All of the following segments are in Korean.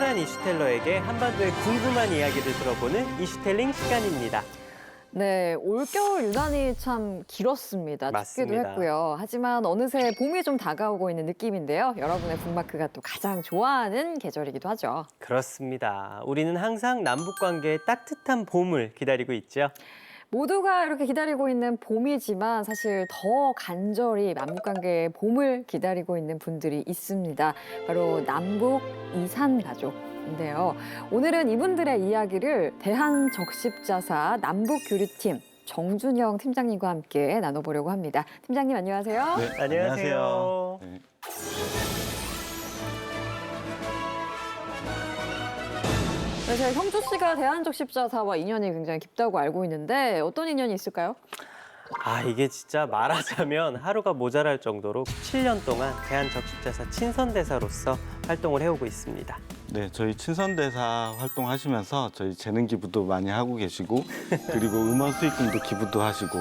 특별한 이슈텔러에게 한반도의 궁금한 이야기를 들어보는 이슈텔링 시간입니다. 네, 올겨울 유난히 참 길었습니다. 춥기도 맞습니다. 했고요. 하지만 어느새 봄이 좀 다가오고 있는 느낌인데요. 여러분의 북마크가 또 가장 좋아하는 계절이기도 하죠. 그렇습니다. 우리는 항상 남북관계의 따뜻한 봄을 기다리고 있죠. 모두가 이렇게 기다리고 있는 봄이지만 사실 더 간절히 남북관계의 봄을 기다리고 있는 분들이 있습니다. 바로 남북 이산 가족인데요. 오늘은 이분들의 이야기를 대한적십자사 남북교류팀 정준영 팀장님과 함께 나눠보려고 합니다. 팀장님 안녕하세요. 네, 안녕하세요. 네. 네, 제가 형주 씨가 대한적십자사와 인연이 굉장히 깊다고 알고 있는데 어떤 인연이 있을까요? 이게 진짜 말하자면 하루가 모자랄 정도로 7년 동안 대한적십자사 친선대사로서 활동을 해오고 있습니다. 네, 저희 친선대사 활동하시면서 저희 재능 기부도 많이 하고 계시고 그리고 음원 수익금도 기부도 하시고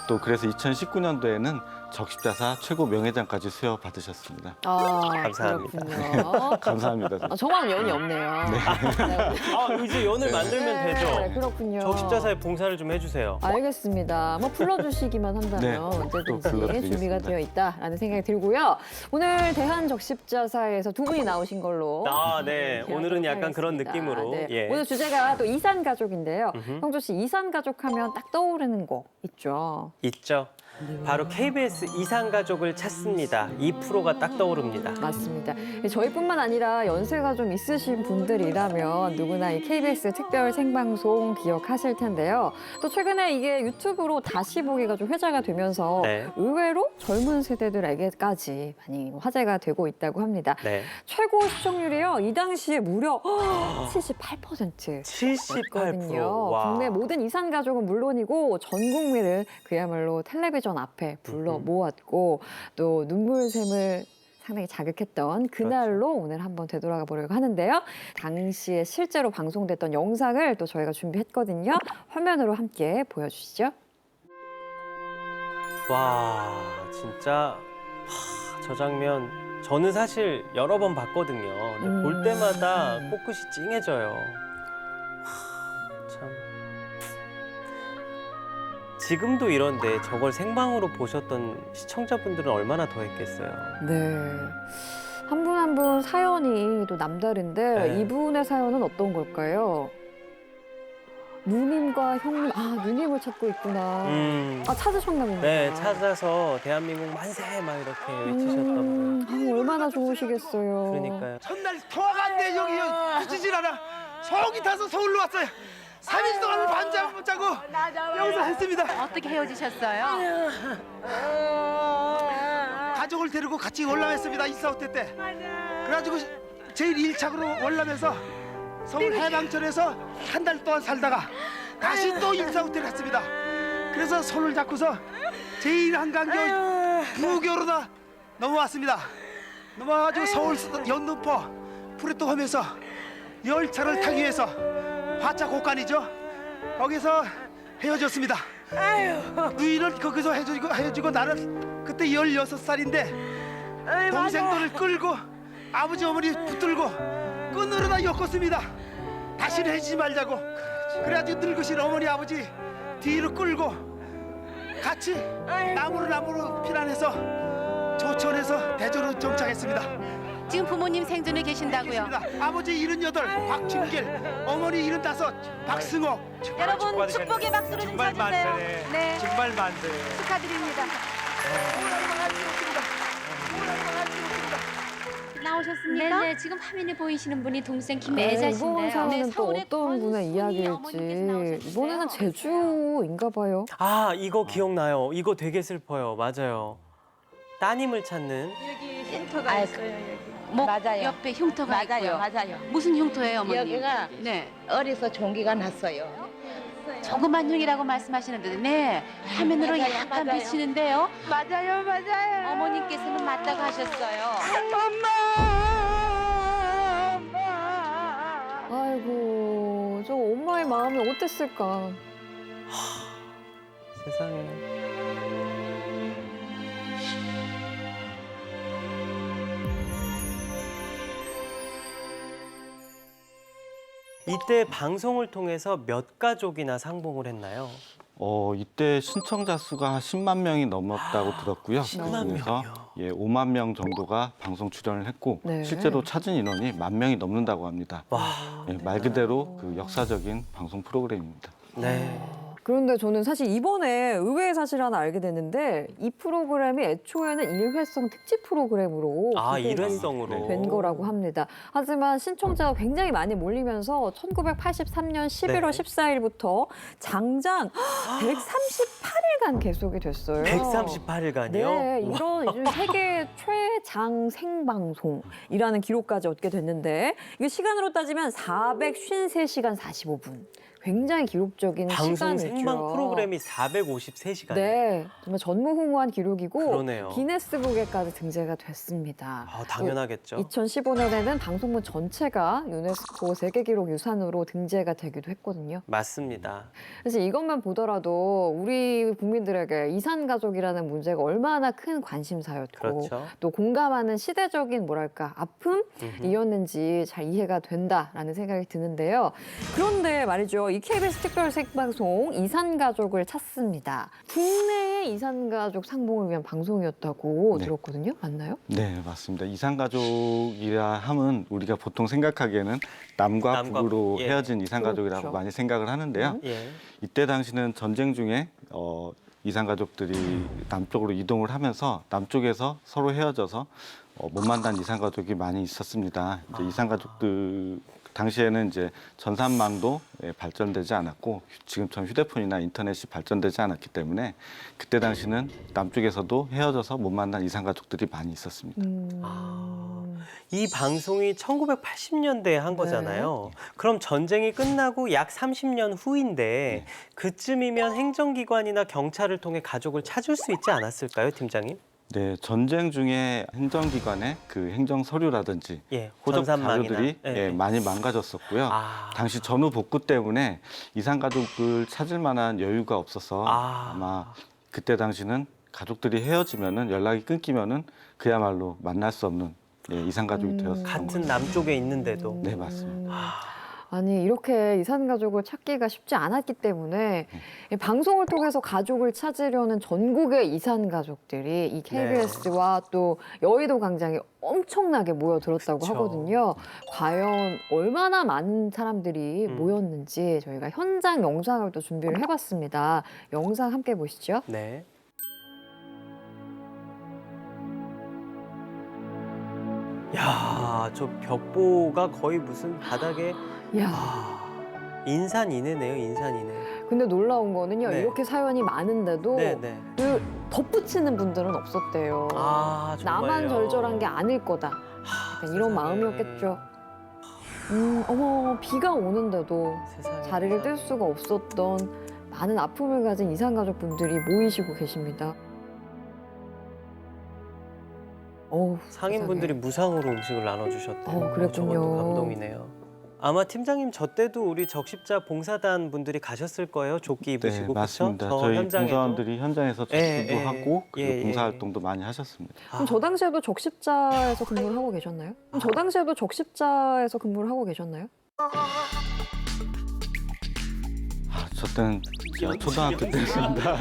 또 그래서 2019년도에는 적십자사 최고 명예장까지 수여받으셨습니다. 감사합니다. 그렇군요. 감사합니다. 저만 연이 없네요. 네. 이제 연을 만들면 되죠. 네, 그렇군요. 적십자사에 봉사를 좀 해주세요. 알겠습니다. 뭐 불러주시기만 한다면 네, 또 언제든지 불러드리겠습니다. 준비가 되어 있다라는 생각이 들고요. 오늘 대한적십자사에서 두 분이 나오신 걸로 네. 오늘은 약간 그런 하겠습니다. 느낌으로. 네. 예. 오늘 주제가 또 이산 가족인데요. 형주 씨 이산 가족 하면 딱 떠오르는 거 있죠? 있죠. 바로 KBS 이산가족을 찾습니다. 이 프로가 딱 떠오릅니다. 맞습니다. 저희뿐만 아니라 연세가 좀 있으신 분들이라면 누구나 이 KBS 특별 생방송 기억하실 텐데요. 또 최근에 이게 유튜브로 다시 보기가 좀 회자가 되면서 네. 의외로 젊은 세대들에게까지 많이 화제가 되고 있다고 합니다. 네. 최고 시청률이요. 이 당시에 무려 78%. 78%. 와. 국내 모든 이산 가족은 물론이고 전 국민을 그야말로 텔레비전 앞에 불러 모았고 또 눈물샘을 상당히 자극했던 그날로 오늘 한번 되돌아가 보려고 하는데요. 당시에 실제로 방송됐던 영상을 또 저희가 준비했거든요. 화면으로 함께 보여주시죠. 와, 진짜 저 장면 저는 사실 여러 번 봤거든요. 근데 볼 때마다 코끝이 찡해져요. 참. 지금도 이런데 저걸 생방으로 보셨던 시청자분들은 얼마나 더 했겠어요. 네. 한 분 한 분 사연이 또 남다른데 네. 이분의 사연은 어떤 걸까요? 누님과 형님, 누님을 찾고 있구나. 찾으셨나 봅니다. 네, 찾아서 대한민국 만세 막 이렇게 외치셨던 분. 얼마나 좋으시겠어요. 그러니까요. 첫날 통화가 안 돼. 여기 붙이질 않아. 속이 타서 서울로 왔어요. 3일 동안 반잠 못 자고 여기서 했습니다. 어떻게 헤어지셨어요? 가족을 데리고 같이 월남했습니다. 이사호태 때. 그래가지고 제일 1착으로 월남해서 서울 해방촌에서 한 달 동안 살다가 다시 또 인사호텔을 갔습니다. 그래서 손을 잡고서 제일 한강교 부교로다 넘어왔습니다. 넘어와가지고 서울 연등포 프레토 하면서 열차를 타기 위해서 화차곡간이죠. 거기서 헤어졌습니다. 누이는 거기서 헤어지고 나는 그때 16살인데 동생들을 끌고 아버지 어머니 붙들고 끈으로다 엮었습니다. 다시는 해지지 말자고. 그래가지고 늙으신 어머니 아버지 뒤로 끌고 같이 나무로 피난해서 조천에서 대전으로 정착했습니다. 지금 부모님 생존에 계신다고요? 알겠습니다. 아버지 78 박춘길, 어머니 75 박승호. 여러분 축복의 박수로 좀 정말 쳐주세요. 만세네. 네, 정말 만세. 축하드립니다. 나오셨습니까? 네네, 지금 화면에 보이시는 분이 동생 네, 김애자신데요. 이번 사연은 또 서울의 어떤 분의 권순이 어머니께서 이야기일지. 나오셨는데요. 이번에는 제주인가 봐요. 이거 기억나요. 이거 되게 슬퍼요. 맞아요. 따님을 찾는. 흉터가 있어요, 여기. 목 맞아요. 옆에 흉터가 있고요. 맞아요. 무슨 흉터예요, 어머니? 여기가 네. 어려서 종기가 났어요. 조그만 흉이라고 말씀하시는데, 네. 화면으로 맞아요, 약간 맞아요. 비치는데요. 맞아요. 어머님께서는 맞다고 하셨어요. 아이고, 저 엄마의 마음이 어땠을까. 세상에. 이때 방송을 통해서 몇 가족이나 상봉을 했나요? 이때 신청자 수가 10만 명이 넘었다고 들었고요. 10만 그중에서 명이요? 예, 5만 명 정도가 방송 출연을 했고 네. 실제로 찾은 인원이 1만 명이 넘는다고 합니다. 와, 예, 말 그대로 그 역사적인 방송 프로그램입니다. 네. 그런데 저는 사실 이번에 의외의 사실 하나 알게 됐는데 이 프로그램이 애초에는 일회성 특집 프로그램으로 아, 기획이 일회성으로. 된 거라고 합니다. 하지만 신청자가 굉장히 많이 몰리면서 1983년 11월 네. 14일부터 장장 138일간 계속이 됐어요. 138일간이요? 네, 이런 세계 최장 생방송이라는 기록까지 얻게 됐는데 이게 시간으로 따지면 453시간 45분. 굉장히 기록적인 방송 시간이죠. 생방 프로그램이 453시간. 네, 정말 전무후무한 기록이고 그러네요. 기네스북에까지 등재가 됐습니다. 아, 당연하겠죠. 2015년에는 방송문 전체가 유네스코 세계기록 유산으로 등재가 되기도 했거든요. 맞습니다. 그래서 이것만 보더라도 우리 국민들에게 이산가족이라는 문제가 얼마나 큰 관심사였고 그렇죠. 또 공감하는 시대적인 뭐랄까 아픔이었는지 잘 이해가 된다라는 생각이 드는데요. 그런데 말이죠. 이 KBS 특별 생방송 이산가족을 찾습니다. 국내의 이산가족 상봉을 위한 방송이었다고 네. 들었거든요. 맞나요? 네, 맞습니다. 이산가족이라 함은 우리가 보통 생각하기에는 남과 남과 북으로 북, 예. 헤어진 이산가족이라고 그렇죠. 많이 생각을 하는데요. 예. 이때 당시는 전쟁 중에 이산가족들이 남쪽으로 이동을 하면서 남쪽에서 서로 헤어져서 못 만난 이산가족이 많이 있었습니다. 이제 이산가족들 당시에는 이제 전산망도 발전되지 않았고 지금처럼 휴대폰이나 인터넷이 발전되지 않았기 때문에 그때 당시는 남쪽에서도 헤어져서 못 만난 이산가족들이 많이 있었습니다. 이 방송이 1980년대에 한 거잖아요. 그럼 전쟁이 끝나고 약 30년 후인데 그쯤이면 행정기관이나 경찰을 통해 가족을 찾을 수 있지 않았을까요, 팀장님? 네, 전쟁 중에 행정기관의 그 행정 서류라든지 예, 호적 전산망이나. 자료들이 예, 예, 예. 많이 망가졌었고요. 아. 당시 전후 복구 때문에 이산가족을 찾을 만한 여유가 없어서 아. 아마 그때 당시는 가족들이 헤어지면은 연락이 끊기면은 그야말로 만날 수 없는 이산가족이 되었던 같은 거죠. 남쪽에 있는데도. 네, 맞습니다. 아니 이렇게 이산가족을 찾기가 쉽지 않았기 때문에 이 방송을 통해서 가족을 찾으려는 전국의 이산가족들이 이 KBS와 또 여의도 광장에 엄청나게 모여들었다고 그쵸. 하거든요. 과연 얼마나 많은 사람들이 모였는지 저희가 현장 영상을 또 준비를 해봤습니다. 영상 함께 보시죠. 네. 야, 저 벽보가 거의 무슨 바닥에 이야, 인산이네네요, 인산이네. 근데 놀라운 거는요. 네. 이렇게 사연이 많은데도 네, 네. 그 덧붙이는 분들은 없었대요. 아, 정말요? 나만 절절한 게 아닐 거다. 하, 약간 이런 세상에. 마음이었겠죠. 어머, 비가 오는데도 세상에, 자리를 세상에. 뗄 수가 없었던 많은 아픔을 가진 이산가족분들이 모이시고 계십니다. 어우, 상인분들이 무상으로 음식을 나눠주셨대요. 그랬군요. 저것도 감동이네요. 아마 팀장님 저 때도 우리 적십자 봉사단 분들이 가셨을 거예요. 조끼 입으시고. 네, 맞습니다. 그쵸? 저 저희 현장에도. 봉사원들이 현장에서 예, 접수도 예, 하고 그리고 예, 봉사 예. 활동도 많이 하셨습니다. 그럼 저 당시에도 적십자에서 근무를 하고 계셨나요? 그럼 저 당시에도 적십자에서 근무를 하고 계셨나요? 저 때는 초등학교 때였습니다.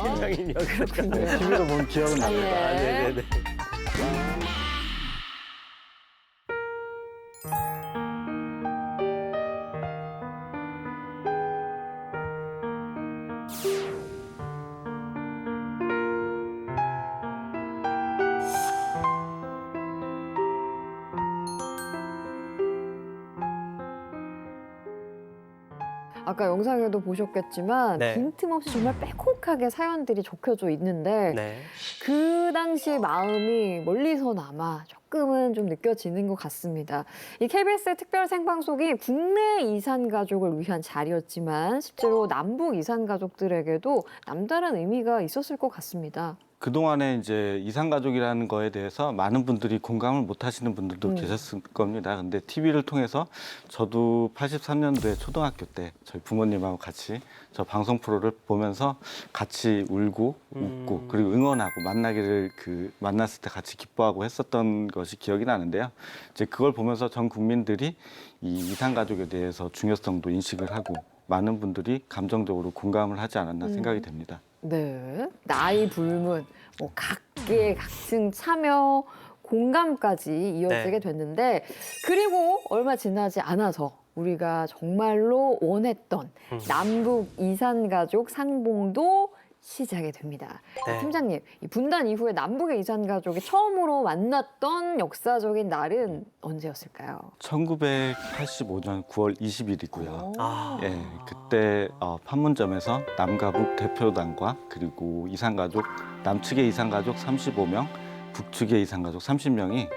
팀장님 여기 그렇군요. TV로 본 기억은 납니다. 아, 네네네. 아까 영상에도 보셨겠지만 네. 빈틈없이 정말 빼곡하게 사연들이 적혀져 있는데 네. 그 당시 마음이 멀리서나마 조금은 좀 느껴지는 것 같습니다. 이 KBS의 특별 생방송이 국내 이산 가족을 위한 자리였지만 실제로 남북 이산 가족들에게도 남다른 의미가 있었을 것 같습니다. 그동안에 이제 이산가족이라는 거에 대해서 많은 분들이 공감을 못 하시는 분들도 계셨을 겁니다. 근데 TV를 통해서 저도 83년도에 초등학교 때 저희 부모님하고 같이 저 방송 프로를 보면서 같이 울고 웃고 그리고 응원하고 만났을 때 같이 기뻐하고 했었던 것이 기억이 나는데요. 이제 그걸 보면서 전 국민들이 이 이산가족에 대해서 중요성도 인식을 하고 많은 분들이 감정적으로 공감을 하지 않았나 생각이 됩니다. 네. 나이 불문, 뭐 각계, 각층 참여, 공감까지 이어지게 네. 됐는데 그리고 얼마 지나지 않아서 우리가 정말로 원했던 남북 이산가족 상봉도 시작이 됩니다. 네. 팀장님, 이 분단 이후에 남북의 이산가족이 처음으로 만났던 역사적인 날은 언제였을까요? 1985년 9월 20일이고요. 아. 예, 그때 판문점에서 남과 북 대표단과 그리고 이산가족, 남측의 이산가족 35명, 북측의 이산가족 30명이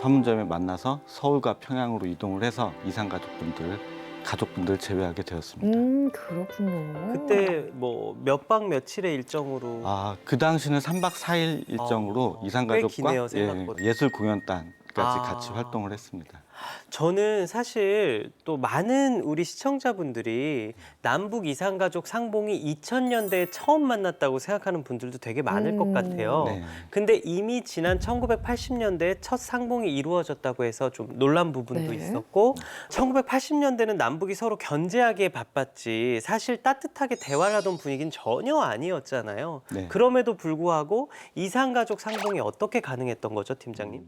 판문점에 만나서 서울과 평양으로 이동을 해서 가족분들 제외하게 되었습니다. 그렇군요. 그때 뭐 몇 박 며칠의 일정으로 그 당시는 3박 4일 일정으로 꽤 이산가족과 기네요, 생각보다. 예술 공연단까지 아. 같이 활동을 했습니다. 저는 사실 또 많은 우리 시청자분들이 남북 이산가족 상봉이 2000년대에 처음 만났다고 생각하는 분들도 되게 많을 것 같아요. 네. 근데 이미 지난 1980년대에 첫 상봉이 이루어졌다고 해서 좀 놀란 부분도 네. 있었고 1980년대는 남북이 서로 견제하기에 바빴지 사실 따뜻하게 대화를 하던 분위기는 전혀 아니었잖아요. 네. 그럼에도 불구하고 이산가족 상봉이 어떻게 가능했던 거죠, 팀장님?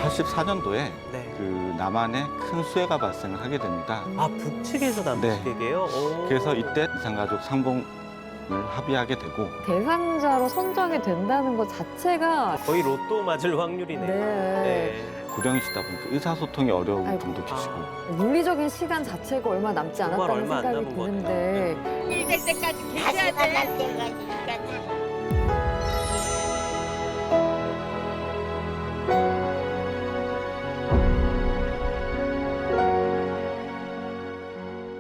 84년도에 네. 그 남한에 큰 수해가 발생을 하게 됩니다. 아, 북측에서 남북에게요? 오. 그래서 이때 이산가족 상봉을 합의하게 되고 대상자로 선정이 된다는 것 자체가 거의 로또 맞을 확률이네요. 네. 고령이시다 보니까 의사소통이 어려운 아이고. 분도 계시고 물리적인 시간 자체가 얼마 남지 정말 않았다는 얼마 안 생각이 남은 것 드는데 될 때까지 계셔야 돼.